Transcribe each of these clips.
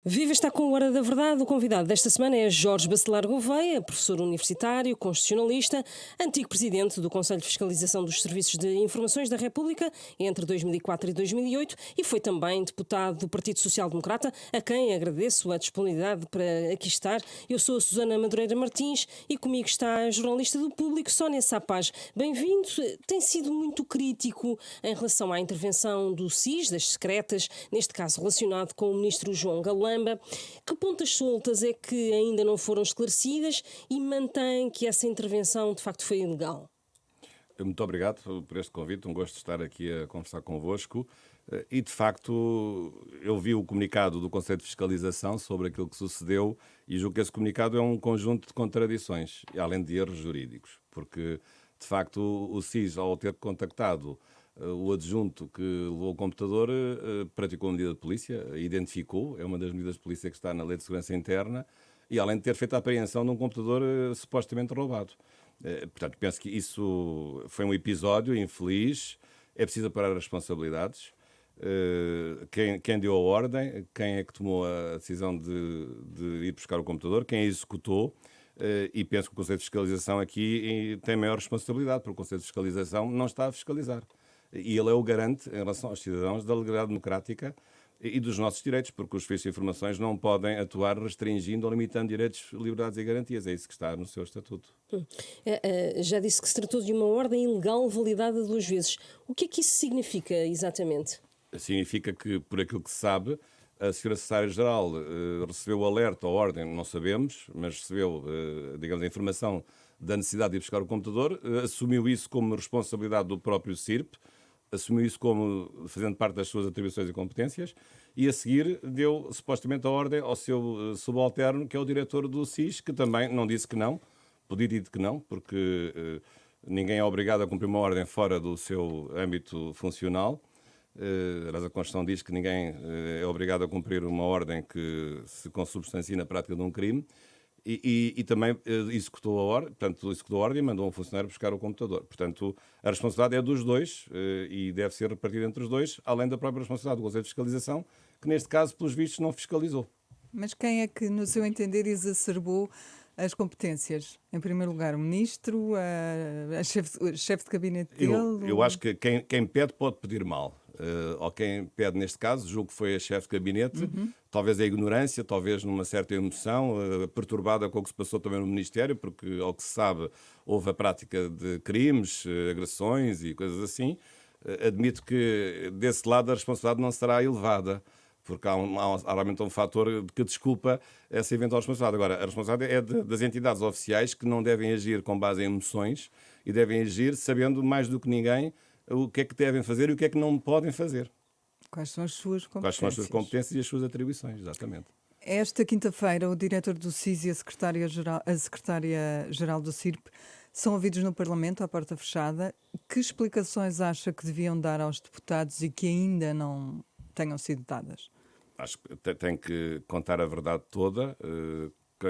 Viva está com a Hora da Verdade. O convidado desta semana é Jorge Bacelar Gouveia, professor universitário, constitucionalista, antigo presidente do Conselho de Fiscalização dos Serviços de Informações da República entre 2004 e 2008 e foi também deputado do Partido Social Democrata, a quem agradeço a disponibilidade para aqui estar. Eu sou a Susana Madureira Martins e comigo está a jornalista do Público, Sónia Sapaz. Bem-vindo. Tem sido muito crítico em relação à intervenção do SIS, das secretas, neste caso relacionado com o ministro João Galamba. Que pontas soltas é que ainda não foram esclarecidas e mantém que essa intervenção de facto foi ilegal? Muito obrigado por este convite, um gosto de estar aqui a conversar convosco. E, de facto, eu vi o comunicado do Conselho de Fiscalização sobre aquilo que sucedeu e julgo que esse comunicado é um conjunto de contradições, além de erros jurídicos, porque, de facto, o SIS, ao ter contactado o adjunto que levou o computador, praticou a medida de polícia, identificou, é uma das medidas de polícia que está na Lei de Segurança Interna, e além de ter feito a apreensão de um computador supostamente roubado. Portanto, penso que isso foi um episódio infeliz, é preciso apurar as responsabilidades. Quem deu a ordem, quem é que tomou a decisão de ir buscar o computador, quem a executou, e penso que o Conselho de Fiscalização aqui tem maior responsabilidade, porque o Conselho de Fiscalização não está a fiscalizar. E ele é o garante, em relação aos cidadãos, da legalidade democrática e dos nossos direitos, porque os serviços de informações não podem atuar restringindo ou limitando direitos, liberdades e garantias. É isso que está no seu estatuto. Já disse que se tratou de uma ordem ilegal validada 2 vezes. O que é que isso significa exatamente? Significa que, por aquilo que se sabe, a Senhora Secretária-Geral recebeu o alerta, a ordem, não sabemos, mas recebeu, digamos, a informação da necessidade de ir buscar o computador, assumiu isso como responsabilidade do próprio CIRP, assumiu isso como fazendo parte das suas atribuições e competências e a seguir deu supostamente a ordem ao seu subalterno, que é o diretor do SIS, que também não disse que não, podia ter dito que não, porque ninguém é obrigado a cumprir uma ordem fora do seu âmbito funcional. Aliás, a Constituição diz que ninguém é obrigado a cumprir uma ordem que se consubstancie na prática de um crime. E também executou a ordem, portanto, executou a ordem e mandou um funcionário buscar o computador. Portanto, a responsabilidade é dos dois e deve ser repartida entre os dois, além da própria responsabilidade do Conselho de Fiscalização, que neste caso, pelos vistos, não fiscalizou. Mas quem é que, no seu entender, exacerbou as competências? Em primeiro lugar, o ministro, a chefe de gabinete dele? Eu acho que quem pede pode pedir mal. Ou quem pede, neste caso, julgo que foi a chefe de gabinete, talvez a ignorância, talvez numa certa emoção, perturbada com o que se passou também no Ministério, porque, ao que se sabe, houve a prática de crimes, agressões e coisas assim. Admito que, desse lado, a responsabilidade não será elevada, porque há realmente um fator que desculpa essa eventual responsabilidade. Agora, a responsabilidade é das entidades oficiais que não devem agir com base em emoções e devem agir sabendo mais do que ninguém o que é que devem fazer e o que é que não podem fazer. Quais são as suas competências? Quais são as suas competências e as suas atribuições, exatamente. Esta quinta-feira, o diretor do SIS e a secretária-geral do CIRP são ouvidos no Parlamento, à porta fechada. Que explicações acha que deviam dar aos deputados e que ainda não tenham sido dadas? Acho que tem que contar a verdade toda,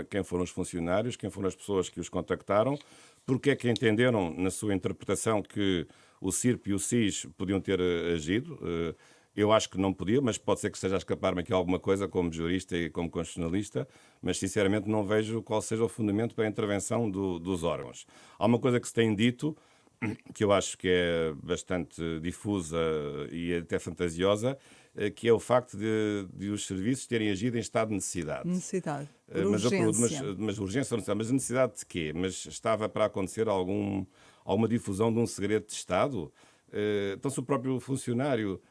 quem foram os funcionários, quem foram as pessoas que os contactaram, porque é que entenderam, na sua interpretação, que o CIRP e o SIS podiam ter agido. Eu acho que não podia, mas pode ser que esteja a escapar-me aqui alguma coisa como jurista e como constitucionalista, mas sinceramente não vejo qual seja o fundamento para a intervenção dos órgãos. Há uma coisa que se tem dito, que eu acho que é bastante difusa e até fantasiosa, que é o facto de os serviços terem agido em estado de necessidade. Necessidade. Por Mas urgência. mas urgência ou necessidade? Mas necessidade de quê? Mas estava para acontecer alguma difusão de um segredo de Estado? Então, se o próprio funcionário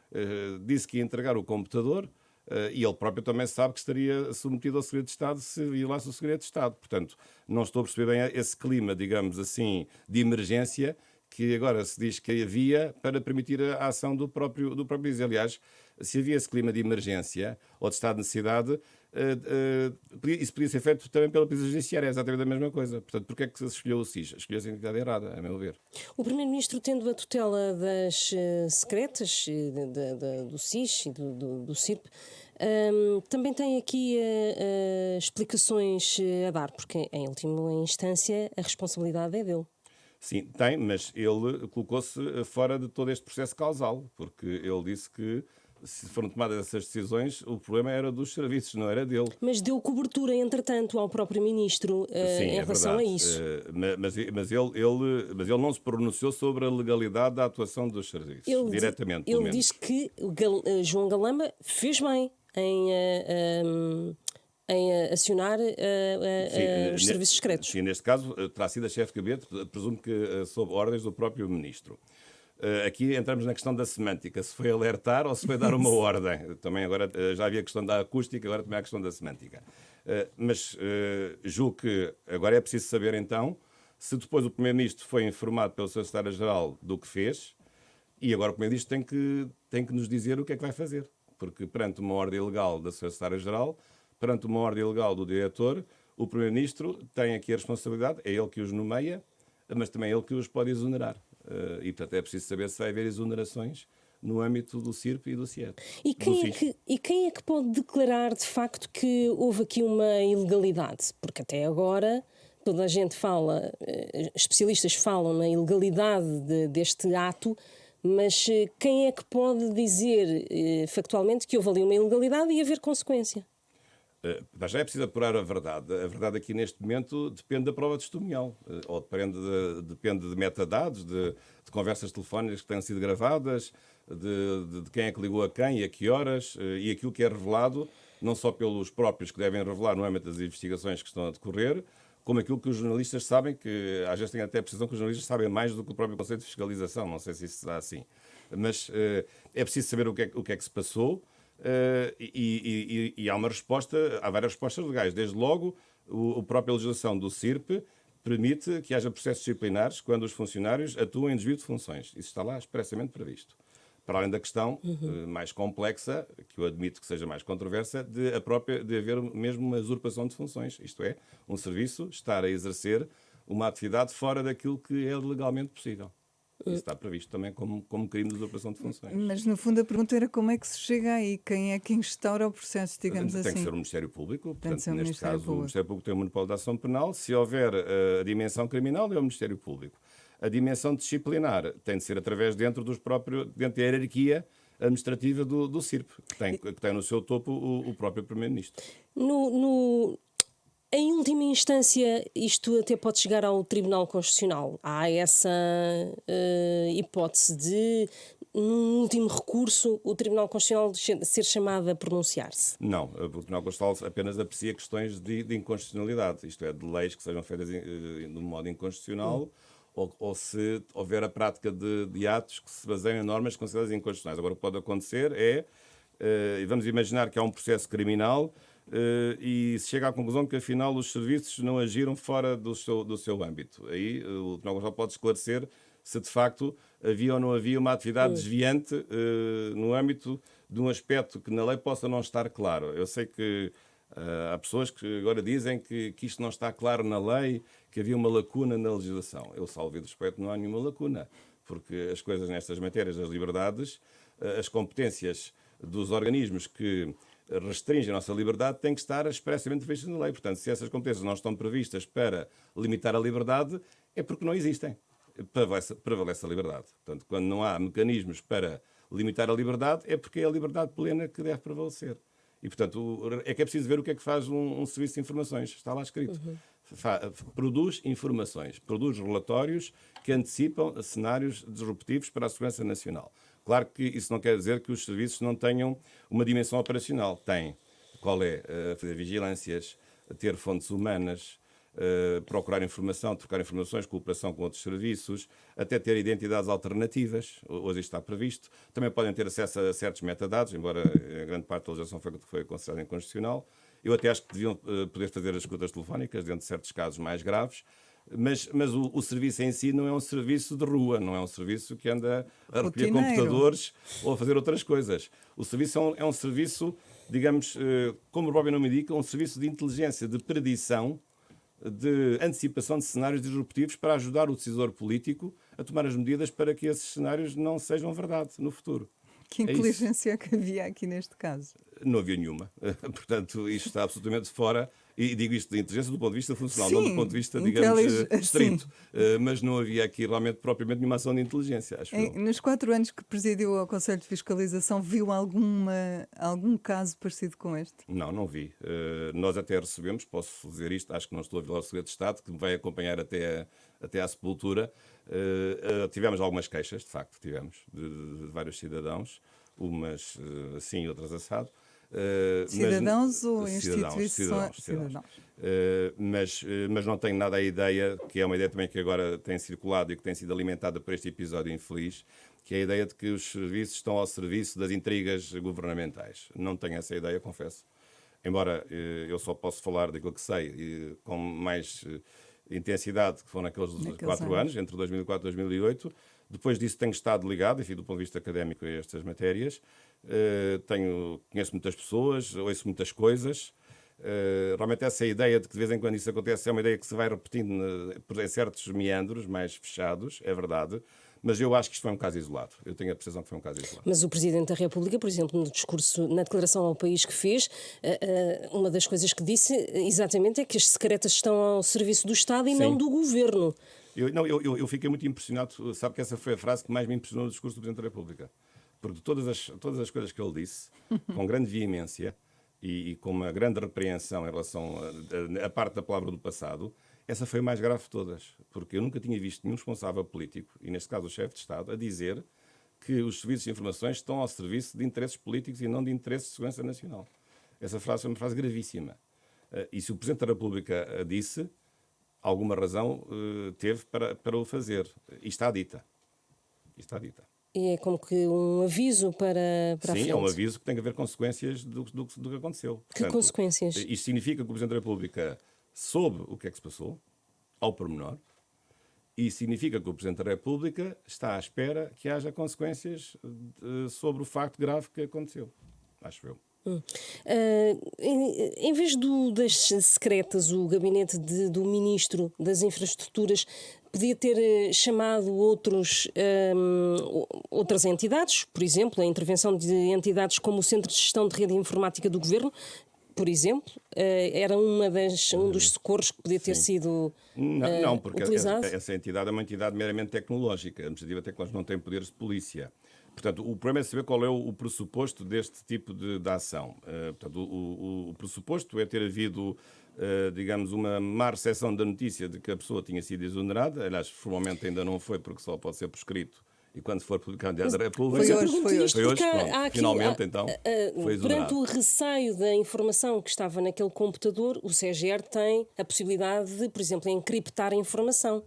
disse que ia entregar o computador, e ele próprio também sabe que estaria submetido ao segredo de Estado se violasse o segredo de Estado. Portanto, não estou a perceber bem esse clima, digamos assim, de emergência que agora se diz que havia para permitir a ação do próprio juiz. Aliás, se havia esse clima de emergência ou de estado de necessidade, isso podia ser feito também pela Polícia Judiciária, é exatamente a mesma coisa. Portanto, porquê é que se escolheu o SIS? Escolheu-se a entidade errada, a meu ver. O Primeiro-Ministro, tendo a tutela das secretas, do SIS e do CIRP, também tem aqui explicações a dar, porque, em última instância, a responsabilidade é dele. Sim, tem, mas ele colocou-se fora de todo este processo causal, porque ele disse que se foram tomadas essas decisões, o problema era dos serviços, não era dele. Mas deu cobertura, entretanto, ao próprio ministro Sim, em é relação verdade. a isso. Mas ele não se pronunciou sobre a legalidade da atuação dos serviços, diretamente, pelo Ele menos. disse que João Galamba fez bem em acionar os serviços secretos. Sim, neste caso, terá sido a chefe de gabinete, presumo que sob ordens do próprio ministro. Aqui entramos na questão da semântica, se foi alertar ou se foi dar uma ordem. Também agora já havia a questão da acústica, agora também há a questão da semântica. Mas julgo que agora é preciso saber então se depois o Primeiro-Ministro foi informado pelo seu Secretário-Geral do que fez e agora o Primeiro-Ministro tem que nos dizer o que é que vai fazer. Porque perante uma ordem ilegal da sua Secretária-Geral, perante uma ordem ilegal do diretor, o Primeiro-Ministro tem aqui a responsabilidade, é ele que os nomeia, mas também é ele que os pode exonerar. E, portanto, é preciso saber se vai haver exonerações no âmbito do CIRP e do CIEP. E quem é que pode declarar, de facto, que houve aqui uma ilegalidade? Porque até agora toda a gente fala, especialistas falam na ilegalidade deste ato, mas quem é que pode dizer factualmente que houve ali uma ilegalidade e haver consequência? Já é preciso apurar a verdade. A verdade aqui neste momento depende da prova testemunhal, ou depende de metadados, de conversas telefónicas que tenham sido gravadas, de quem é que ligou a quem e a que horas, e aquilo que é revelado, não só pelos próprios que devem revelar no âmbito das investigações que estão a decorrer, como aquilo que os jornalistas sabem, que às vezes têm até a percepção que os jornalistas sabem mais do que o próprio Conselho de Fiscalização, não sei se isso será assim. Mas é preciso saber o que é que se passou. E há uma resposta, há várias respostas legais. Desde logo, a própria legislação do CIRP permite que haja processos disciplinares quando os funcionários atuam em desvio de funções. Isso está lá expressamente previsto. Para além da questão mais complexa, que eu admito que seja mais controversa, de haver mesmo uma usurpação de funções. Isto é, um serviço estar a exercer uma atividade fora daquilo que é legalmente possível. Isso está previsto também como crime de usurpação de funções. Mas, no fundo, a pergunta era como é que se chega aí? Quem é que instaura o processo, digamos assim? Tem que ser o Ministério Público. Tem que ser o neste Ministério caso, Público. o Ministério Público tem o monopólio da ação penal. Se houver a dimensão criminal, é o Ministério Público. A dimensão disciplinar tem de ser através dentro da hierarquia administrativa do CIRP, que tem no seu topo o próprio Primeiro-Ministro. Em última instância, isto até pode chegar ao Tribunal Constitucional. Há essa hipótese de, num último recurso, o Tribunal Constitucional ser chamado a pronunciar-se? Não, o Tribunal Constitucional apenas aprecia questões de inconstitucionalidade, isto é, de leis que sejam feitas de um modo inconstitucional, ou se houver a prática de atos que se baseiam em normas consideradas inconstitucionais. Agora, o que pode acontecer vamos imaginar que há um processo criminal e se chega à conclusão que, afinal, os serviços não agiram fora do seu âmbito. Aí o Tribunal Constitucional pode esclarecer se, de facto, havia ou não havia uma atividade desviante no âmbito de um aspecto que na lei possa não estar claro. Eu sei que há pessoas que agora dizem que isto não está claro na lei, que havia uma lacuna na legislação. Eu, salvo respeito, não há nenhuma lacuna, porque as coisas nestas matérias das liberdades, as competências dos organismos que restringem a nossa liberdade têm que estar expressamente previstas na lei. Portanto, se essas competências não estão previstas para limitar a liberdade, é porque não existem. Prevalece a liberdade. Portanto, quando não há mecanismos para limitar a liberdade, é porque é a liberdade plena que deve prevalecer. E, portanto, é que é preciso ver o que é que faz um serviço de informações. Está lá escrito. Produz informações, produz relatórios que antecipam cenários disruptivos para a segurança nacional. Claro que isso não quer dizer que os serviços não tenham uma dimensão operacional. Tem. Qual é? Fazer vigilâncias, ter fontes humanas, procurar informação, trocar informações, cooperação com outros serviços, até ter identidades alternativas. Hoje isto está previsto. Também podem ter acesso a certos metadados, embora a grande parte da legislação foi considerada inconstitucional. Eu até acho que deviam poder fazer as escutas telefónicas dentro de certos casos mais graves. Mas o serviço em si não é um serviço de rua, não é um serviço que anda a recolher computadores ou a fazer outras coisas. O serviço é um serviço, digamos, como o próprio nome indica, um serviço de inteligência, de predição, de antecipação de cenários disruptivos para ajudar o decisor político a tomar as medidas para que esses cenários não sejam verdade no futuro. Que inteligência é que havia aqui neste caso? Não havia nenhuma. Portanto, isto está absolutamente fora. E digo isto de inteligência do ponto de vista funcional, Sim, não do ponto de vista, digamos, estrito. Mas não havia aqui realmente propriamente nenhuma ação de inteligência, acho eu. Nos 4 anos que presidiu o Conselho de Fiscalização, viu algum caso parecido com este? Não vi. Nós até recebemos, posso dizer isto, acho que não estou a violar o segredo de Estado, que me vai acompanhar até à sepultura. Tivemos algumas queixas, de facto, de vários cidadãos, umas assim, outras assado. Cidadãos ou instituições? Cidadãos. Mas não tenho nada a ideia, que é uma ideia também que agora tem circulado e que tem sido alimentada por este episódio infeliz, que é a ideia de que os serviços estão ao serviço das intrigas governamentais. Não tenho essa ideia, confesso. Embora eu só posso falar daquilo que sei com mais intensidade, que foram naqueles 4 anos, entre 2004 e 2008. Depois disso tenho estado ligado, enfim, do ponto de vista académico, a estas matérias. Conheço muitas pessoas, ouço muitas coisas. Realmente essa ideia de que de vez em quando isso acontece é uma ideia que se vai repetindo em certos meandros mais fechados, é verdade. Mas eu acho que isto foi um caso isolado. Eu tenho a percepção que foi um caso isolado. Mas o Presidente da República, por exemplo, no discurso, na declaração ao país que fez, uma das coisas que disse exatamente é que as secretas estão ao serviço do Estado e não do Governo. Eu fiquei muito impressionado. Sabe que essa foi a frase que mais me impressionou no discurso do Presidente da República. Porque todas as coisas que ele disse, com grande veemência e com uma grande repreensão em relação à parte da palavra do passado, essa foi a mais grave de todas. Porque eu nunca tinha visto nenhum responsável político, e neste caso o chefe de Estado, a dizer que os serviços de informações estão ao serviço de interesses políticos e não de interesses de segurança nacional. Essa frase foi uma frase gravíssima. E se o Presidente da República a disse, alguma razão teve para o fazer. E está dita. E é como que um aviso para a frente. Sim, é um aviso que tem a ver com consequências do que aconteceu. Que consequências? Isto significa que o Presidente da República soube o que é que se passou, ao pormenor, e significa que o Presidente da República está à espera que haja consequências sobre o facto grave que aconteceu. Acho eu. Em vez das secretas, o gabinete do Ministro das Infraestruturas podia ter chamado outras entidades, por exemplo, a intervenção de entidades como o Centro de Gestão de Rede Informática do Governo, por exemplo, era um dos socorros que podia ter sido não, porque utilizado? essa entidade é uma entidade meramente tecnológica. A administrativa tecnológica não tem poderes de polícia. Portanto, o problema é saber qual é o pressuposto deste tipo de ação. Portanto, o pressuposto é ter havido, digamos, uma má recepção da notícia de que a pessoa tinha sido exonerada. Aliás, formalmente ainda não foi, porque só pode ser por escrito. E quando for publicado no Diário da República... Foi hoje, pronto. Finalmente, então, foi exonerado. Perante o receio da informação que estava naquele computador, o CGR tem a possibilidade de, por exemplo, encriptar a informação.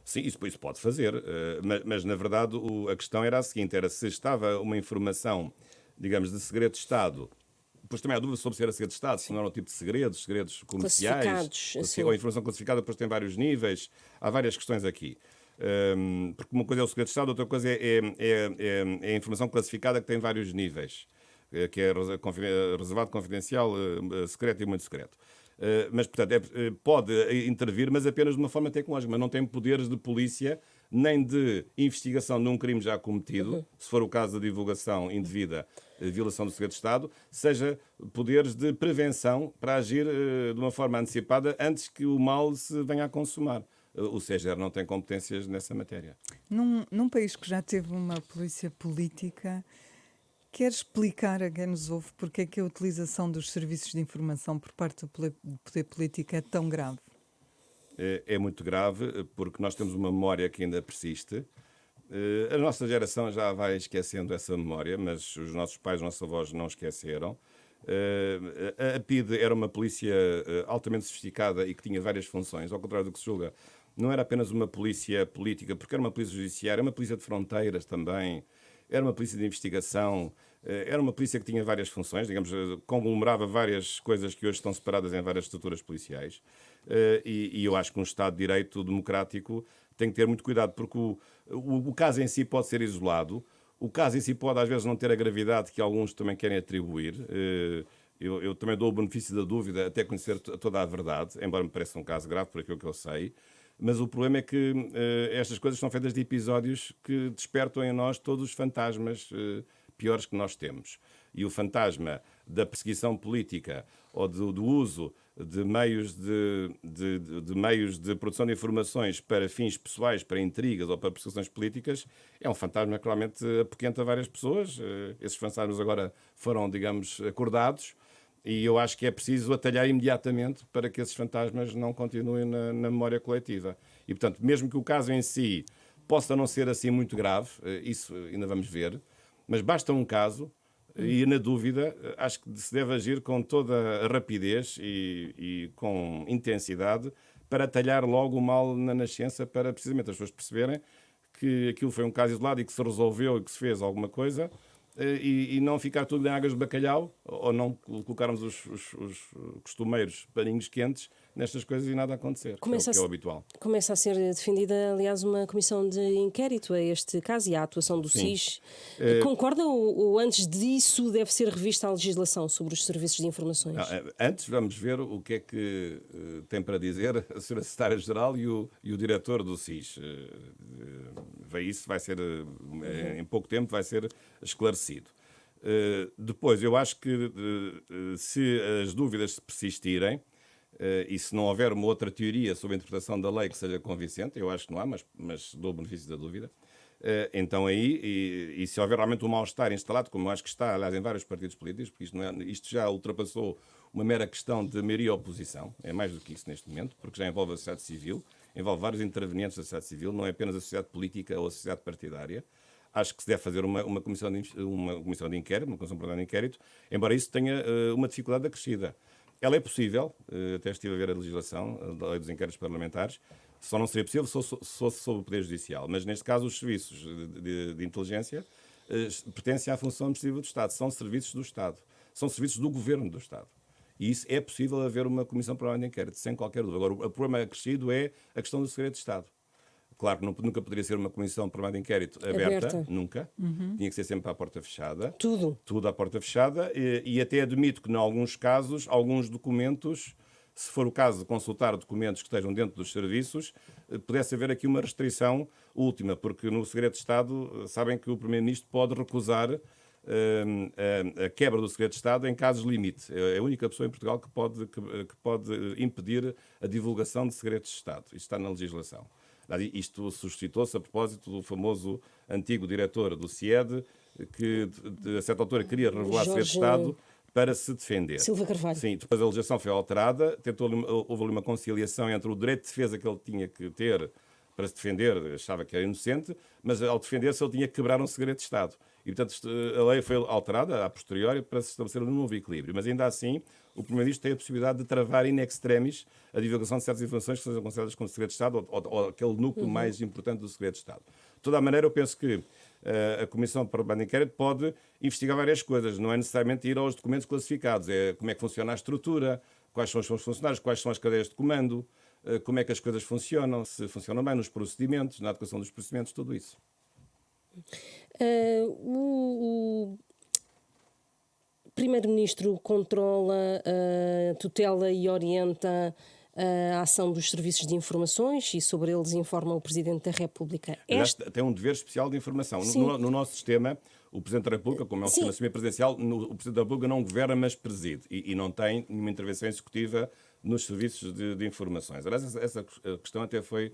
Sim, isso pode fazer, mas na verdade a questão era a seguinte, era se estava uma informação, digamos, de segredo de Estado, depois também há dúvida sobre se era segredo de Estado, se não era um tipo de segredos comerciais, ou informação classificada, depois tem vários níveis, há várias questões aqui. Porque uma coisa é o segredo de Estado, outra coisa é a informação classificada que tem vários níveis, que é reservado, confidencial, secreto e muito secreto. Mas, portanto, pode intervir, mas apenas de uma forma tecnológica, mas não tem poderes de polícia nem de investigação de um crime já cometido, se for o caso da divulgação indevida, violação do segredo de Estado, seja poderes de prevenção para agir de uma forma antecipada antes que o mal se venha a consumar. O CGR não tem competências nessa matéria. Num país que já teve uma polícia política, quer explicar a quem nos ouve porque é que a utilização dos serviços de informação por parte do poder político é tão grave? É muito grave porque nós temos uma memória que ainda persiste. A nossa geração já vai esquecendo essa memória, mas os nossos pais, os nossos avós não esqueceram. A PIDE era uma polícia altamente sofisticada e que tinha várias funções, ao contrário do que se julga. Não era apenas uma polícia política, porque era uma polícia judiciária, era uma polícia de fronteiras também, era uma polícia de investigação, era uma polícia que tinha várias funções, digamos, conglomerava várias coisas que hoje estão separadas em várias estruturas policiais. E eu acho que um Estado de Direito democrático tem que ter muito cuidado, porque o caso em si pode ser isolado, o caso em si pode às vezes não ter a gravidade que alguns também querem atribuir. Eu também dou o benefício da dúvida até conhecer toda a verdade, embora me pareça um caso grave por aquilo que eu sei. Mas o problema é que estas coisas são feitas de episódios que despertam em nós todos os fantasmas piores que nós temos. e o fantasma da perseguição política ou do uso de meios de meios de produção de informações para fins pessoais, para intrigas ou para perseguições políticas, é um fantasma que realmente apoquenta várias pessoas. Esses fantasmas agora foram, digamos, acordados e eu acho que é preciso atalhar imediatamente para que esses fantasmas não continuem na memória coletiva. E, portanto, mesmo que o caso em si possa não ser assim muito grave, isso ainda vamos ver, mas basta um caso. E, na dúvida, acho que se deve agir com toda a rapidez e com intensidade para atalhar logo o mal na nascença, para precisamente as pessoas perceberem que aquilo foi um caso isolado e que se resolveu e que se fez alguma coisa e não ficar tudo em águas de bacalhau ou não colocarmos os costumeiros paninhos quentes nestas coisas e nada acontecer, que é o habitual. Começa a ser defendida, aliás, uma comissão de inquérito a este caso e à atuação do SIS. Concorda ou antes disso deve ser revista a legislação sobre os serviços de informações? Antes vamos ver o que é que tem para dizer a Sra. Secretária-Geral e o diretor do SIS. Isso vai ser, em pouco tempo, vai ser esclarecido. Depois, eu acho que se as dúvidas persistirem, e se não houver uma outra teoria sobre a interpretação da lei que seja convincente, eu acho que não há, mas dou o benefício da dúvida, então aí, e se houver realmente um mal-estar instalado, como eu acho que está, aliás, em vários partidos políticos, porque isto já ultrapassou uma mera questão de maioria oposição, é mais do que isso neste momento, porque já envolve a sociedade civil, envolve vários intervenientes da sociedade civil, não é apenas a sociedade política ou a sociedade partidária. Acho que se deve fazer uma comissão de inquérito, uma comissão parlamentar de inquérito, embora isso tenha uma dificuldade acrescida. Ela é possível, até estive a ver a legislação da lei dos inquéritos parlamentares, só não seria possível se fosse sob o Poder Judicial. Mas, neste caso, os serviços de inteligência pertencem à função administrativa do Estado. São serviços do Estado. São serviços do Governo do Estado. E isso é possível haver uma comissão parlamentar de inquérito, sem qualquer dúvida. Agora, o problema acrescido é a questão do segredo de Estado. Claro que nunca poderia ser uma comissão parlamentar de inquérito aberta. Nunca. Tinha que ser sempre à porta fechada. Tudo à porta fechada. E até admito que, em alguns casos, alguns documentos, se for o caso de consultar documentos que estejam dentro dos serviços, pudesse haver aqui uma restrição última, porque no segredo de Estado sabem que o Primeiro-Ministro pode recusar a quebra do segredo de Estado em casos limite. É a única pessoa em Portugal que pode impedir a divulgação de segredos de Estado. Isto está na legislação. Isto suscitou-se a propósito do famoso antigo diretor do CIED, que a certa altura queria revelar segredo de Estado para se defender. Silva Carvalho. Sim, depois a legislação foi alterada, houve ali uma conciliação entre o direito de defesa que ele tinha que ter para se defender, achava que era inocente, mas ao defender-se ele tinha que quebrar um segredo de Estado. E, portanto, a lei foi alterada, a posteriori, para se estabelecer um novo equilíbrio. Mas, ainda assim, o Primeiro-Ministro tem a possibilidade de travar in extremis a divulgação de certas informações que sejam consideradas como segredo de Estado ou aquele núcleo mais importante do segredo de Estado. De toda a maneira, eu penso que a Comissão Parlamentar de Inquérito pode investigar várias coisas. Não é necessariamente ir aos documentos classificados. É como é que funciona a estrutura, quais são os funcionários, quais são as cadeias de comando, como é que as coisas funcionam, se funcionam bem nos procedimentos, na adequação dos procedimentos, tudo isso. O Primeiro-Ministro controla, tutela e orienta a ação dos serviços de informações e sobre eles informa o Presidente da República. Tem um dever especial de informação. No nosso sistema, o Presidente da República, como é um sistema semipresidencial, o Presidente da República não governa, mas preside e não tem nenhuma intervenção executiva nos serviços de informações. Aliás, essa questão até foi,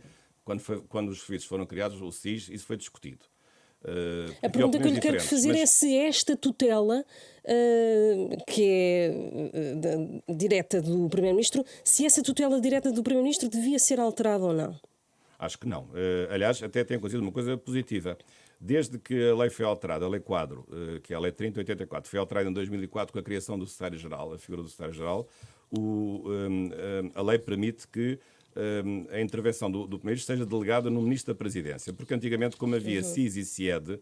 quando os serviços foram criados, o SIS, isso foi discutido. A pergunta que eu lhe quero fazer é se esta tutela, que é direta do Primeiro-Ministro, se essa tutela direta do Primeiro-Ministro devia ser alterada ou não? Acho que não. Aliás, até tem acontecido uma coisa positiva. Desde que a lei foi alterada, a Lei Quadro, que é a Lei 3084, foi alterada em 2004 com a criação do Secretário-Geral, a figura do Secretário-Geral, a lei permite que a intervenção do Primeiro-Ministro seja delegada no Ministro da Presidência. Porque antigamente, como havia SIS e CIED,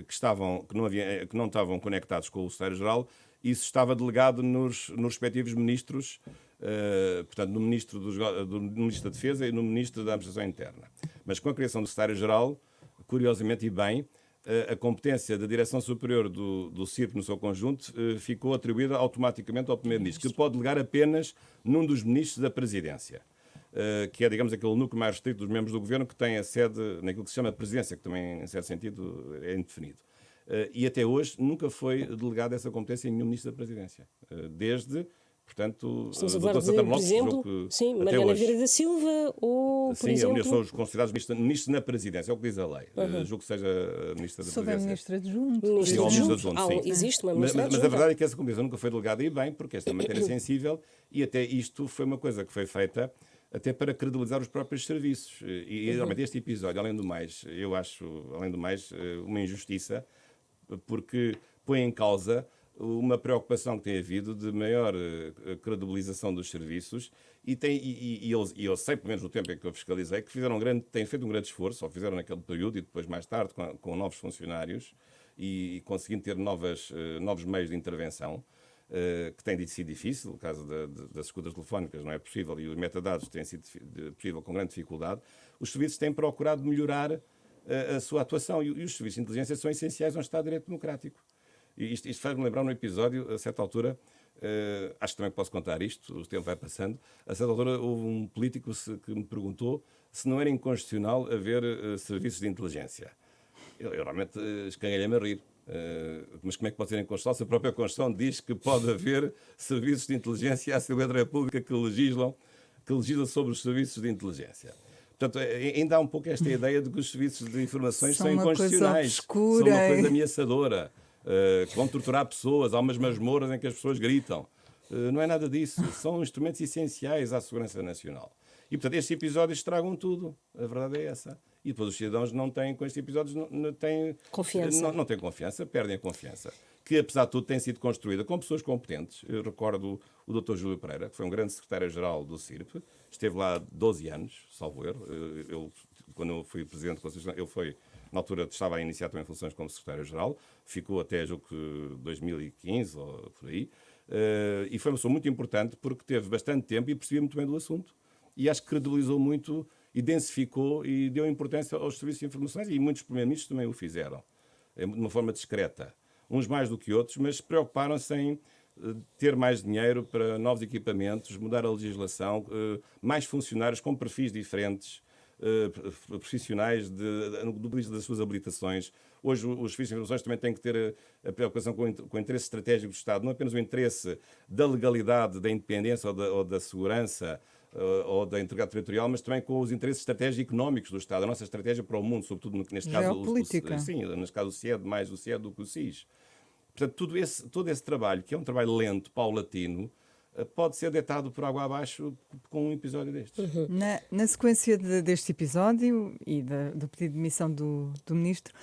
que não estavam conectados com o Secretário-Geral, isso estava delegado nos respectivos ministros, portanto, no Ministro da Defesa e no Ministro da Administração Interna. Mas com a criação do Secretário-Geral, curiosamente e bem, a competência da Direção Superior do CIRP no seu conjunto ficou atribuída automaticamente ao Primeiro-Ministro, que pode delegar apenas num dos ministros da Presidência, que é, digamos, aquele núcleo mais restrito dos membros do Governo que tem a sede naquilo que se chama Presidência, que também, em certo sentido, é indefinido. E até hoje nunca foi delegado essa competência em nenhum Ministro da Presidência. Desde, portanto, Estamos a o falar Dr. de, Santana por Lopes, exemplo, que sim, até Mariana hoje... Vieira da Silva ou, por Sim, exemplo... são os considerados ministros na presidência, é o que diz a lei. Julgo que seja a ministra da Se houver presidência. ministro adjunto, por Ministro Sim, ou exemplo. ministro adjunto, sim. Existe uma Mas, ministra mas a adjunta. verdade é que essa competência nunca foi delegada e bem, porque esta matéria é sensível e até isto foi uma coisa que foi feita até para credibilizar os próprios serviços. E realmente este episódio, além do mais, eu acho, além do mais, uma injustiça, porque põe em causa uma preocupação que tem havido de maior credibilização dos serviços e eu sei, pelo menos no tempo em que eu fiscalizei, que têm feito um grande esforço, ou fizeram naquele período e depois mais tarde com novos funcionários e conseguindo ter novos meios de intervenção, que tem sido difícil, no caso das escutas telefónicas não é possível e os metadados têm sido possível com grande dificuldade, os serviços têm procurado melhorar a sua atuação e os serviços de inteligência são essenciais a um Estado de Direito Democrático. E isto faz-me lembrar um episódio, a certa altura, acho que também posso contar isto, o tempo vai passando, a certa altura houve um político que me perguntou se não era inconstitucional haver serviços de inteligência. Eu realmente escangalhei-me a rir. Mas como é que pode ser inconstitucional se a própria Constituição diz que pode haver serviços de inteligência e a Assembleia da República que legislam sobre os serviços de inteligência? Portanto, ainda há um pouco esta ideia de que os serviços de informações são inconstitucionais, são uma coisa ameaçadora, que vão torturar pessoas, há umas masmorras em que as pessoas gritam. Não é nada disso, são instrumentos essenciais à segurança nacional. E, portanto, estes episódios estragam tudo, a verdade é essa. E depois os cidadãos não têm, com estes episódios, não têm confiança. Não têm confiança, perdem a confiança. Que, apesar de tudo, tem sido construída com pessoas competentes. Eu recordo o Dr. Júlio Pereira, que foi um grande secretário-geral do CIRP, esteve lá 12 anos, salvo erro. Quando eu fui presidente da Constituição, ele foi, na altura, estava a iniciar também funções como secretário-geral, ficou até, julgo que 2015 ou por aí, e foi uma pessoa muito importante porque teve bastante tempo e percebia muito bem do assunto. E acho que credibilizou muito e densificou e deu importância aos serviços de informações e muitos primeiros-ministros também o fizeram, de uma forma discreta. Uns mais do que outros, mas preocuparam-se em ter mais dinheiro para novos equipamentos, mudar a legislação, mais funcionários com perfis diferentes, profissionais do ponto das suas habilitações. Hoje os serviços de informações também têm que ter a preocupação com o interesse estratégico do Estado, não apenas o interesse da legalidade, da independência ou da segurança, ou da integridade territorial, mas também com os interesses estratégicos e económicos do Estado. A nossa estratégia para o mundo, sobretudo neste caso... Geopolítica. Sim, neste caso o CIED, mais o CIED do que o SIS. Portanto, todo esse trabalho, que é um trabalho lento, paulatino, pode ser deitado por água abaixo com um episódio destes. Na sequência deste episódio e do pedido de demissão do Ministro,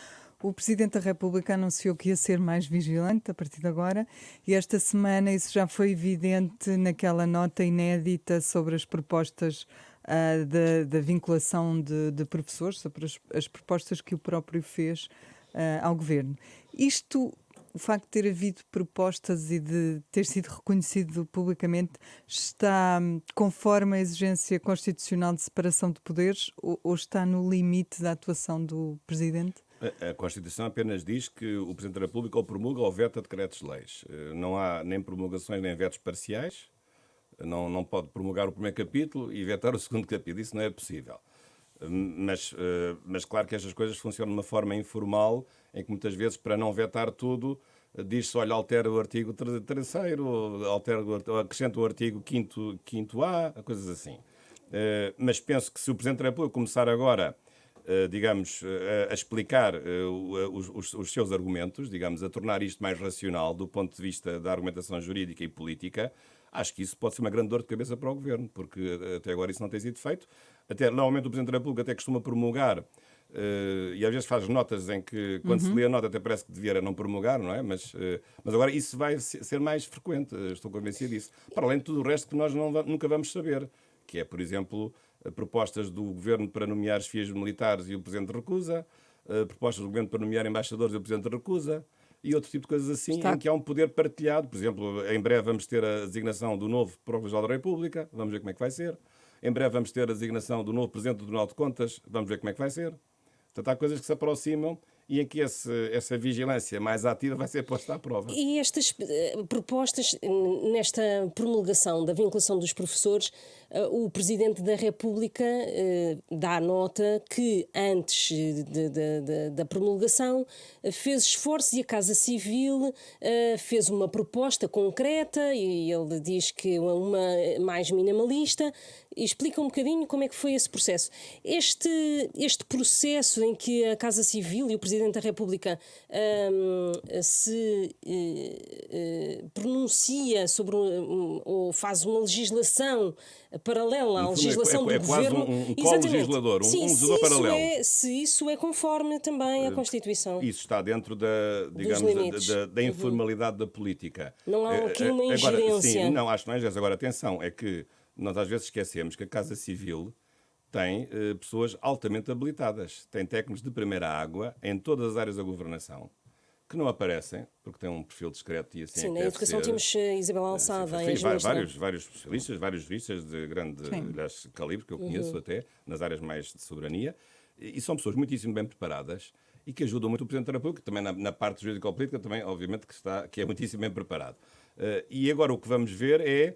o Presidente da República anunciou que ia ser mais vigilante a partir de agora e esta semana isso já foi evidente naquela nota inédita sobre as propostas da vinculação de professores, sobre as propostas que o próprio fez ao Governo. O facto de ter havido propostas e de ter sido reconhecido publicamente está conforme a exigência constitucional de separação de poderes ou está no limite da atuação do Presidente? A Constituição apenas diz que o Presidente da República ou promulga ou veta decretos-leis. Não há nem promulgações nem vetos parciais. Não pode promulgar o primeiro capítulo e vetar o segundo capítulo. Isso não é possível. Mas claro que estas coisas funcionam de uma forma informal, em que muitas vezes, para não vetar tudo, diz-se, olha, altera o artigo 3º, acrescenta o artigo 5º A, coisas assim. Mas penso que se o Presidente da República começar agora, digamos, a explicar os seus argumentos, digamos, a tornar isto mais racional do ponto de vista da argumentação jurídica e política, acho que isso pode ser uma grande dor de cabeça para o Governo, porque até agora isso não tem sido feito. Normalmente o Presidente da República até costuma promulgar, e às vezes faz notas em que, quando se lê a nota, até parece que devia não promulgar, não é? Mas agora isso vai ser mais frequente, estou convencido disso. Para além de tudo o resto que nós nunca vamos saber, que é, por exemplo, propostas do Governo para nomear chefes militares e o Presidente recusa, propostas do Governo para nomear embaixadores e o Presidente recusa, e outro tipo de coisas assim, em que há um poder partilhado. Por exemplo, em breve vamos ter a designação do novo Procurador-Geral da República, vamos ver como é que vai ser. Em breve vamos ter a designação do novo Presidente do Tribunal de Contas, vamos ver como é que vai ser. Portanto, há coisas que se aproximam e em que essa vigilância mais ativa vai ser posta à prova. E estas propostas, nesta promulgação da vinculação dos professores, o Presidente da República dá nota que antes da promulgação fez esforços e a Casa Civil fez uma proposta concreta e ele diz que uma mais minimalista. Explica um bocadinho como é que foi esse processo. Este processo em que a Casa Civil e o Presidente da República se pronuncia sobre ou faz uma legislação paralela à legislação do Governo. É quase um co-legislador, um legislador paralelo. Se isso é conforme também à Constituição. Isso está dentro da informalidade da política. Não há aqui uma ingerência. Agora, sim, não, acho que não é ingerência. Agora, atenção, é que nós às vezes esquecemos que a Casa Civil tem pessoas altamente habilitadas. Tem técnicos de primeira água em todas as áreas da governação, que não aparecem, porque têm um perfil discreto e assim sim, é que na educação temos Isabel Alçada. Vários especialistas, vários juristas de grande calibre, que eu conheço até, nas áreas mais de soberania, e são pessoas muitíssimo bem preparadas e que ajudam muito o Presidente da República, também na parte jurídico-política, também, obviamente, que é muitíssimo bem preparado. E agora o que vamos ver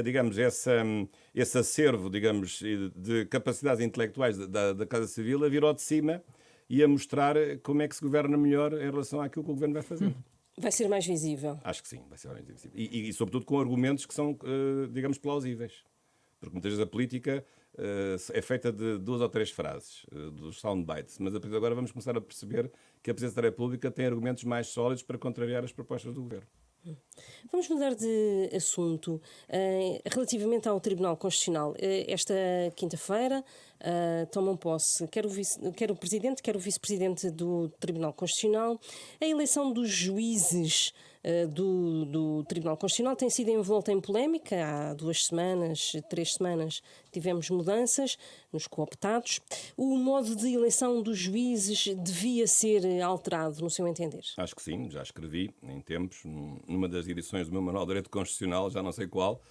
digamos, esse acervo, digamos, de capacidades intelectuais da Casa Civil a vir ao de cima e a mostrar como é que se governa melhor em relação àquilo que o Governo vai fazer. Vai ser mais visível. Acho que sim, vai ser mais visível. E sobretudo com argumentos que são, digamos, plausíveis. Porque muitas vezes a política é feita de 2 ou 3 frases, dos soundbites, mas a partir de agora vamos começar a perceber que a Presidência da República tem argumentos mais sólidos para contrariar as propostas do Governo. Vamos mudar de assunto. Relativamente ao Tribunal Constitucional, esta quinta-feira tomam posse quer o Presidente, quer o Vice-Presidente do Tribunal Constitucional. A eleição dos juízes do Tribunal Constitucional tem sido envolta em polémica. Há 3 semanas tivemos mudanças nos cooptados. O modo de eleição dos juízes devia ser alterado, no seu entender? Acho que sim, já escrevi em tempos, numa das edições do meu Manual de Direito Constitucional, já não sei qual.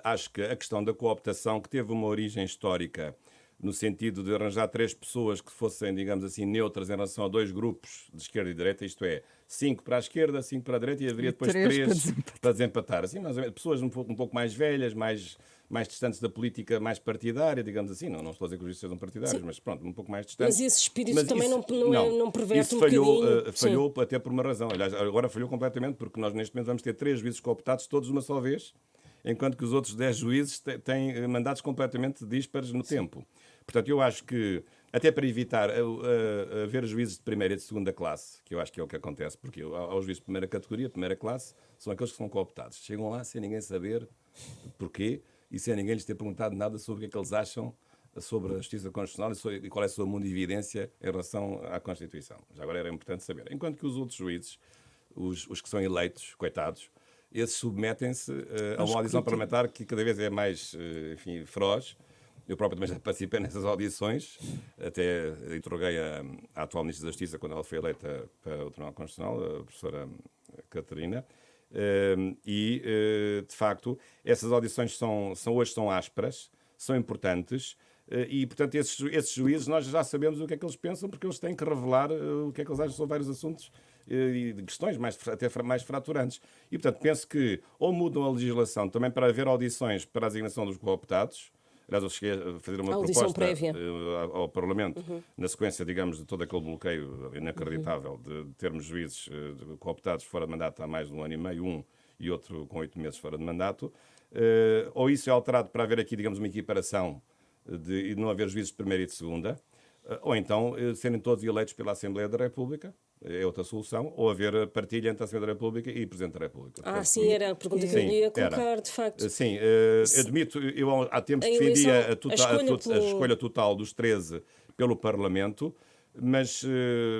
Acho que a questão da cooptação, que teve uma origem histórica no sentido de arranjar 3 pessoas que fossem, digamos assim, neutras em relação a 2 grupos de esquerda e direita, isto é, 5 para a esquerda, 5 para a direita, e haveria depois 3 para desempatar. Assim, mais ou menos, pessoas um pouco mais velhas, mais distantes da política, mais partidária, digamos assim. Não estou a dizer que os juízes sejam partidários, mas pronto, um pouco mais distantes. Mas esse espírito também não perverte um bocadinho? Falhou até por uma razão. Aliás, agora falhou completamente, porque nós neste momento vamos ter 3 juízes cooptados, todos de uma só vez, enquanto que os outros 10 juízes têm mandatos completamente díspares no tempo. Portanto, eu acho que, até para evitar haver juízes de primeira e de segunda classe, que eu acho que é o que acontece, porque aos juízes de primeira categoria, primeira classe, são aqueles que são cooptados. Chegam lá sem ninguém saber porquê e sem ninguém lhes ter perguntado nada sobre o que é que eles acham sobre a justiça constitucional e qual é a sua mundividência em relação à Constituição. Já agora era importante saber. Enquanto que os outros juízes, os que são eleitos, coitados, esses submetem-se a uma audição parlamentar que cada vez é mais, feroz. Eu próprio também já participei nessas audições, até interroguei a atual Ministra da Justiça quando ela foi eleita para o Tribunal Constitucional, a professora Catarina, de facto, essas audições hoje são ásperas, são importantes, e, portanto, esses juízes, nós já sabemos o que é que eles pensam, porque eles têm que revelar o que é que eles acham sobre vários assuntos e de questões até mais fraturantes. E, portanto, penso que ou mudam a legislação também para haver audições para a designação dos cooptados. Aliás, eu cheguei a fazer uma proposta prévia ao Parlamento, na sequência, digamos, de todo aquele bloqueio inacreditável de termos juízes cooptados fora de mandato há mais de 1 ano e meio, um e outro com 8 meses fora de mandato. Ou isso é alterado para haver aqui, digamos, uma equiparação de não haver juízes de primeira e de segunda, ou então serem todos eleitos pela Assembleia da República, é outra solução, ou haver partilha entre a Assembleia da República e o Presidente da República. Portanto, sim, era a pergunta que eu ia colocar, de facto. Sim, admito, eu há tempos defendia a escolha total dos 13 pelo Parlamento, mas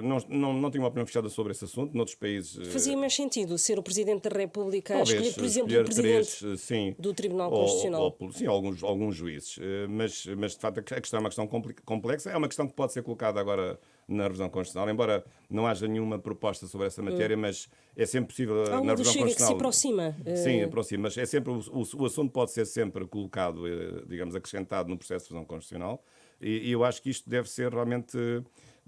não tenho uma opinião fechada sobre esse assunto. Noutros países... Fazia mais sentido ser o Presidente da República a escolher, por exemplo, o Presidente do Tribunal Constitucional. Sim, alguns juízes. Mas, de facto, a questão é uma questão complexa. É uma questão que pode ser colocada agora na revisão constitucional, embora não haja nenhuma proposta sobre essa matéria, mas é sempre possível na revisão constitucional... que se aproxima. Sim, aproxima, mas é sempre, o assunto pode ser sempre colocado, digamos, acrescentado no processo de revisão constitucional, e eu acho que isto deve ser realmente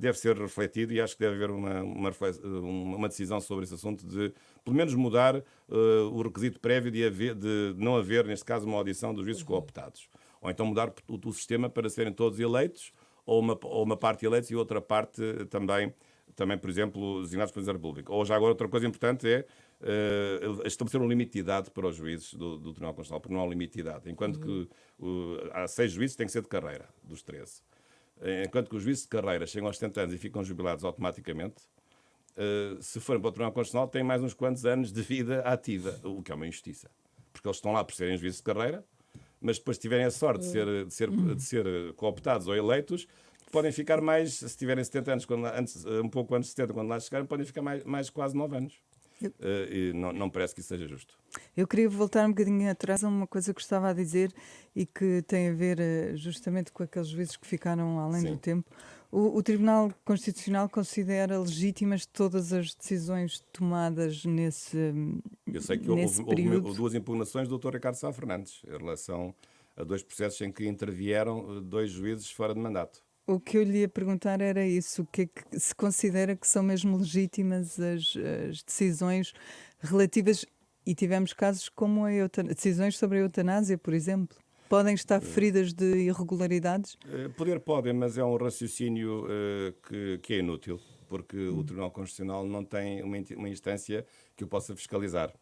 deve ser refletido e acho que deve haver uma decisão sobre esse assunto de, pelo menos, mudar o requisito prévio de não haver, neste caso, uma audição dos juízes cooptados. Ou então mudar o sistema para serem todos eleitos, ou uma parte eleitos e outra parte também, por exemplo, designados pela Presidência da República. Ou já agora outra coisa importante é estabelecer um limite de idade para os juízes do Tribunal Constitucional, porque não há limite de idade. Enquanto que há 6 juízes, tem que ser de carreira, dos 13. Enquanto que os juízes de carreira chegam aos 70 anos e ficam jubilados automaticamente, se forem para o Tribunal Constitucional, têm mais uns quantos anos de vida ativa, o que é uma injustiça. Porque eles estão lá por serem juízes de carreira, mas depois se tiverem a sorte de ser cooptados ou eleitos, podem ficar mais, se tiverem 70 anos, um pouco antes de 70, quando lá chegarem, podem ficar mais quase 9 anos. E não parece que isso seja justo. Eu queria voltar um bocadinho atrás a uma coisa que estava a dizer e que tem a ver justamente com aqueles juízes que ficaram além do tempo. O Tribunal Constitucional considera legítimas todas as decisões tomadas nesse período? Eu sei que houve 2 impugnações do Dr. Ricardo Sá Fernandes em relação a 2 processos em que intervieram 2 juízes fora de mandato. O que eu lhe ia perguntar era isso, o que é que se considera que são mesmo legítimas as decisões relativas, e tivemos casos como decisões sobre a eutanásia, por exemplo. Podem estar feridas de irregularidades? Podem, mas é um raciocínio que é inútil, porque o Tribunal Constitucional não tem uma instância que o possa fiscalizar.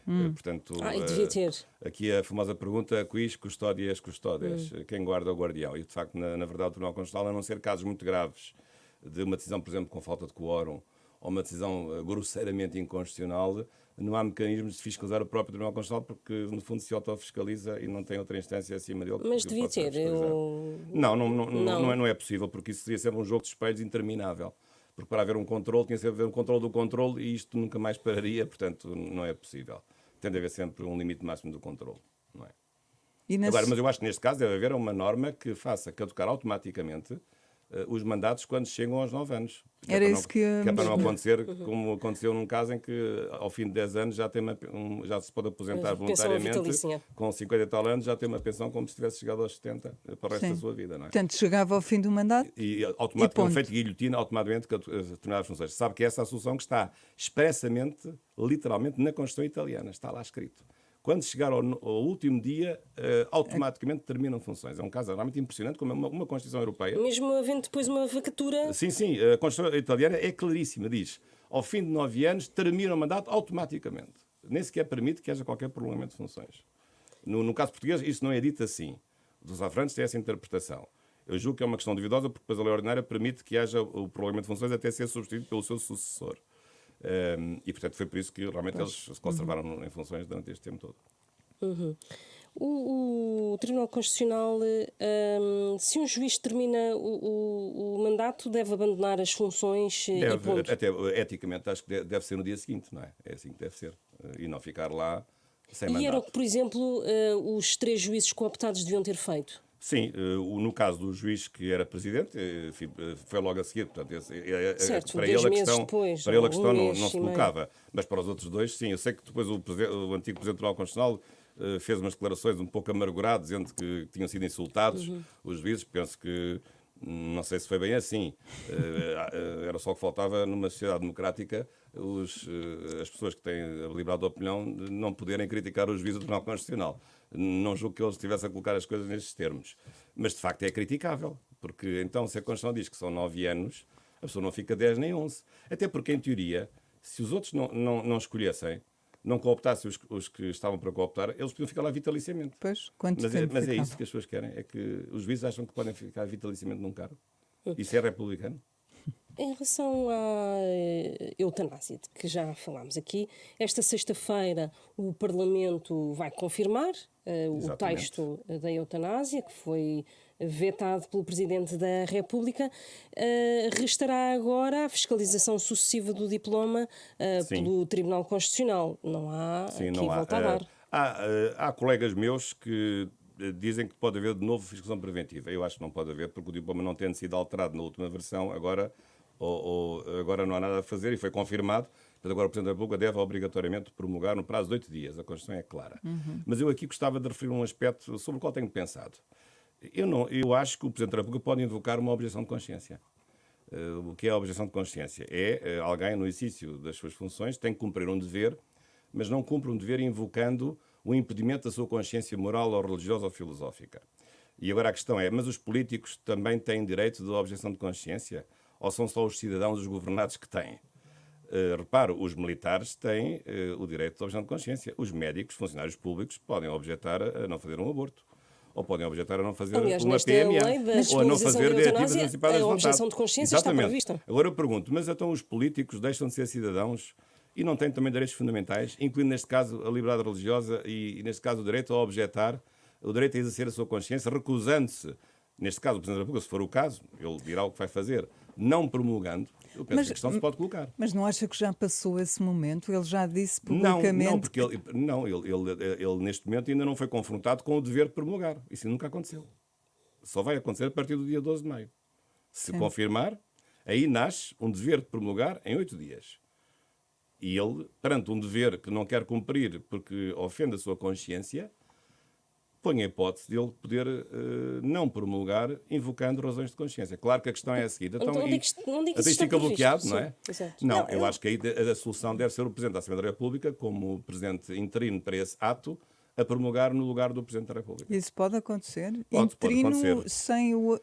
Portanto, e devia ter. Aqui a famosa pergunta: quis custódias custódias, quem guarda o guardião? E de facto, na verdade, o Tribunal Constitucional, a não ser casos muito graves de uma decisão, por exemplo, com falta de quórum, ou uma decisão grosseiramente inconstitucional, não há mecanismos de fiscalizar o próprio Tribunal Constitucional, porque no fundo se autofiscaliza e não tem outra instância acima dele. Mas devia ter. Não é possível, porque isso seria sempre um jogo de espelhos interminável. Porque para haver um controle, tinha de haver um controle do controle e isto nunca mais pararia, portanto não é possível. Tem de haver sempre um limite máximo do controle, não é? Agora, mas eu acho que neste caso deve haver uma norma que faça caducar automaticamente os mandatos quando chegam aos 9 anos. Era isso que é para não acontecer como aconteceu num caso em que ao fim de 10 anos já se pode aposentar voluntariamente, com 50 e tal anos já tem uma pensão como se tivesse chegado aos 70 para o resto da sua vida, não é? Portanto, chegava ao fim do mandato e automaticamente, feito guilhotina, automaticamente determinadas funções. Sabe que essa é a solução que está expressamente, literalmente, na Constituição italiana, está lá escrito. Quando chegar ao último dia, automaticamente terminam funções. É um caso realmente impressionante, como uma Constituição Europeia. Mesmo havendo depois uma vacatura... Sim, a Constituição italiana é claríssima. Diz, ao fim de 9 anos, termina o mandato automaticamente. Nem sequer permite que haja qualquer prolongamento de funções. No caso português, isso não é dito assim. Os Sá Fernandes têm essa interpretação. Eu julgo que é uma questão duvidosa, porque depois a lei ordinária permite que haja o prolongamento de funções até ser substituído pelo seu sucessor. E, portanto, foi por isso que realmente eles se conservaram em funções durante este tempo todo. O Tribunal Constitucional, se um juiz termina o mandato, deve abandonar as funções e ponto. Até eticamente, acho que deve ser no dia seguinte, não é? É assim que deve ser. E não ficar lá sem mandato. E era o que, por exemplo, os 3 juízes cooptados deviam ter feito? Sim, no caso do juiz que era presidente, enfim, foi logo a seguir, portanto, certo, para ele a questão, depois, para ele a questão não se colocava. Mas para os outros 2, sim. Eu sei que depois o antigo Presidente do Tribunal Constitucional fez umas declarações um pouco amarguradas, dizendo que tinham sido insultados os juízes. Penso que, não sei se foi bem assim. Era só o que faltava numa sociedade democrática as pessoas que têm a liberdade de opinião não poderem criticar os juízes do Tribunal Constitucional. Não julgo que eles estivessem a colocar as coisas nestes termos. Mas, de facto, é criticável. Porque, então, se a Constituição diz que são 9 anos, a pessoa não fica 10 nem 11. Até porque, em teoria, se os outros não escolhessem, não cooptassem os que estavam para cooptar, eles podiam ficar lá vitaliciamente. Pois, quanto tempo mas é isso que as pessoas querem. É que os juízes acham que podem ficar vitaliciamente num cargo. Isso é republicano? Em relação à eutanásia, de que já falámos aqui, esta sexta-feira o Parlamento vai confirmar o texto da eutanásia, que foi vetado pelo Presidente da República. Restará agora a fiscalização sucessiva do diploma pelo Tribunal Constitucional. Não há volta a dar. Há colegas meus que dizem que pode haver de novo fiscalização preventiva. Eu acho que não pode haver, porque o diploma não tendo sido alterado na última versão, agora não há nada a fazer e foi confirmado. Portanto, agora o Presidente da República deve obrigatoriamente promulgar no prazo de 8 dias. A Constituição é clara. Mas eu aqui gostava de referir um aspecto sobre o qual tenho pensado. Eu acho que o Presidente da República pode invocar uma objeção de consciência. O que é a objeção de consciência? É alguém, no exercício das suas funções, tem que cumprir um dever, mas não cumpre um dever invocando o impedimento da sua consciência moral ou religiosa ou filosófica. E agora a questão é, mas os políticos também têm direito de objeção de consciência? Ou são só os cidadãos, os governados que têm? Reparo, os militares têm o direito de objeção de consciência. Os médicos, funcionários públicos, podem objetar a não fazer um aborto. Ou podem objetar a não fazer Aliás, uma nesta PMA. lei da Ou a não despenalização fazer da diretivas eutanásia, antecipadas de a vontade. objeção de consciência está Exatamente. prevista. Agora eu pergunto, mas então os políticos deixam de ser cidadãos e não têm também direitos fundamentais, incluindo neste caso a liberdade religiosa e neste caso o direito a objetar, o direito a exercer a sua consciência, recusando-se, neste caso o Presidente da República, se for o caso, ele dirá o que vai fazer, não promulgando. Eu penso que a questão se pode colocar. Mas não acha que já passou esse momento? Ele já disse publicamente... Não, porque ele neste momento ainda não foi confrontado com o dever de promulgar. Isso nunca aconteceu. Só vai acontecer a partir do dia 12 de maio. Se confirmar, aí nasce um dever de promulgar em 8 dias. E ele, perante um dever que não quer cumprir porque ofende a sua consciência, põe a hipótese de ele poder não promulgar, invocando razões de consciência. Claro que a questão é a seguinte. Então, onde é que isto está fica bloqueado, não é? Exato. Não, eu acho que aí a solução deve ser o Presidente da Assembleia da República, como Presidente interino para esse ato, a promulgar no lugar do Presidente da República. Isso pode acontecer? Pode Interino acontecer. sem o...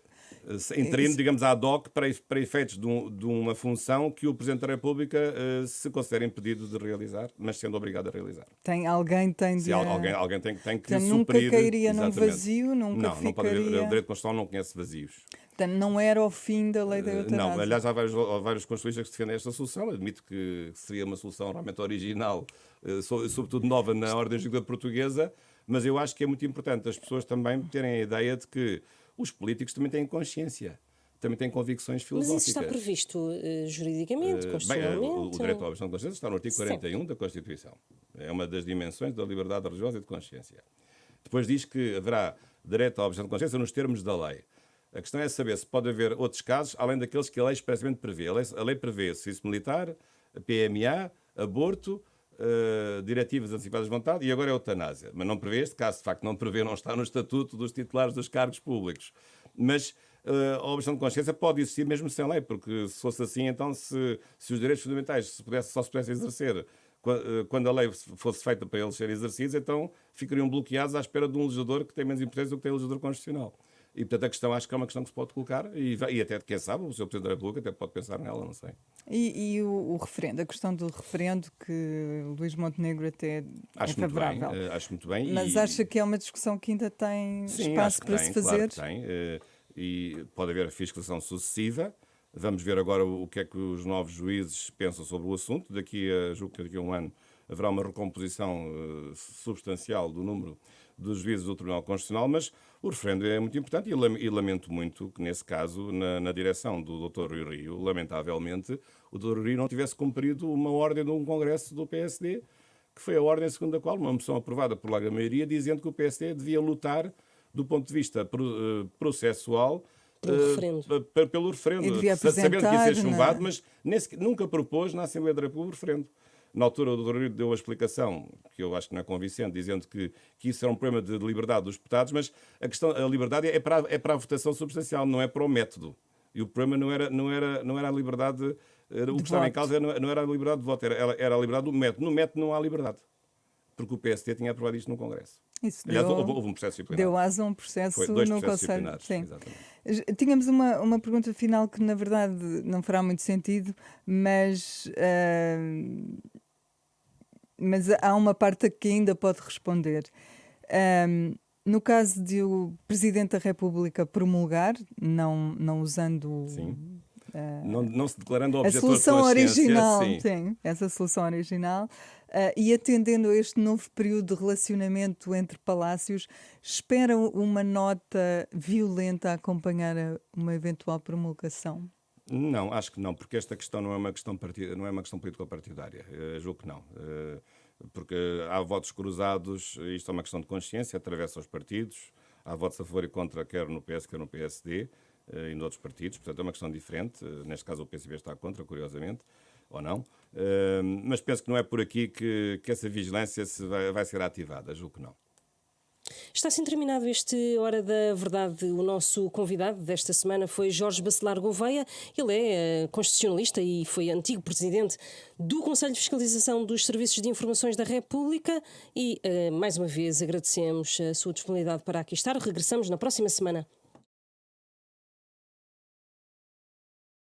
Interino, digamos, ad hoc para efeitos de uma função que o Presidente da República se considera impedido de realizar, mas sendo obrigado a realizar. Alguém tem de... Se alguém tem que Então, suprir... nunca cairia num Exatamente. vazio, nunca não pode haver. ficaria... O direito constitucional não conhece vazios. Portanto, não era o fim da lei da eutanásia. Não, aliás, há vários constitucionalistas que defendem esta solução. Admito que seria uma solução realmente original, sobretudo nova na ordem jurídica portuguesa, mas eu acho que é muito importante as pessoas também terem a ideia de que os políticos também têm consciência, também têm convicções filosóficas. Mas isso está previsto juridicamente, constitucionalmente? O direito à objeção de consciência está no artigo 41 da Constituição. É uma das dimensões da liberdade religiosa e de consciência. Depois diz que haverá direito à objeção de consciência nos termos da lei. A questão é saber se pode haver outros casos, além daqueles que a lei expressamente prevê. A lei prevê serviço militar, PMA, aborto, diretivas antecipadas de vontade e agora é a eutanásia. Mas não prevê este caso, de facto não prevê, não está no estatuto dos titulares dos cargos públicos. Mas a objeção de consciência pode existir mesmo sem lei, porque se fosse assim, então se os direitos fundamentais só se pudessem exercer quando a lei fosse feita para eles serem exercidos, então ficariam bloqueados à espera de um legislador que tem menos importância do que tem o legislador constitucional. E, portanto, a questão, acho que é uma questão que se pode colocar e até, quem sabe, o Sr. Presidente da República até pode pensar nela, não sei. E o referendo, a questão do referendo, que Luís Montenegro até é favorável. Acho muito bem. Mas acha que é uma discussão que ainda tem espaço para se fazer? Claro que tem. E pode haver fiscalização sucessiva. Vamos ver agora o que é que os novos juízes pensam sobre o assunto. Julgo que daqui a um ano haverá uma recomposição substancial do número dos juízes do Tribunal Constitucional, mas o referendo é muito importante e lamento muito que, nesse caso, na direção do Dr. Rui Rio, lamentavelmente, o Dr. Rui Rio não tivesse cumprido uma ordem de um congresso do PSD, que foi a ordem segundo a qual, uma moção aprovada por larga maioria, dizendo que o PSD devia lutar, do ponto de vista processual, pelo referendo, sabendo que ia ser chumbado, mas nunca propôs na Assembleia da República o referendo. Na altura, o Dr. Rui deu a explicação, que eu acho que não é convincente, dizendo que isso era um problema de liberdade dos deputados, mas a liberdade é para a votação substancial, não é para o método. E o problema não era a liberdade, o que estava em causa não era a liberdade de voto, era a liberdade do método. No método não há liberdade, porque o PSD tinha aprovado isto no Congresso. Aliás, houve um processo disciplinar. Deu asa a um processo no Conselho. Sim. Tínhamos uma pergunta final que, na verdade, não fará muito sentido, mas há uma parte que ainda pode responder. No caso de o Presidente da República promulgar, não usando... Não se declarando a objetor solução de consciência, original, sim. Essa solução original, e atendendo a este novo período de relacionamento entre palácios, espera uma nota violenta a acompanhar uma eventual promulgação? Não, acho que não, porque esta questão não é uma questão político-partidária. Julgo que não. Porque há votos cruzados, isto é uma questão de consciência, atravessa os partidos, há votos a favor e contra, quer no PS, quer no PSD, e noutros partidos, portanto é uma questão diferente. Neste caso o PCB está contra, curiosamente, ou não. Mas penso que não é por aqui que essa vigilância vai ser ativada, julgo que não. Está assim terminado este Hora da Verdade. O nosso convidado desta semana foi Jorge Bacelar Gouveia. Ele é constitucionalista e foi antigo presidente do Conselho de Fiscalização dos Serviços de Informações da República e, mais uma vez, agradecemos a sua disponibilidade para aqui estar. Regressamos na próxima semana.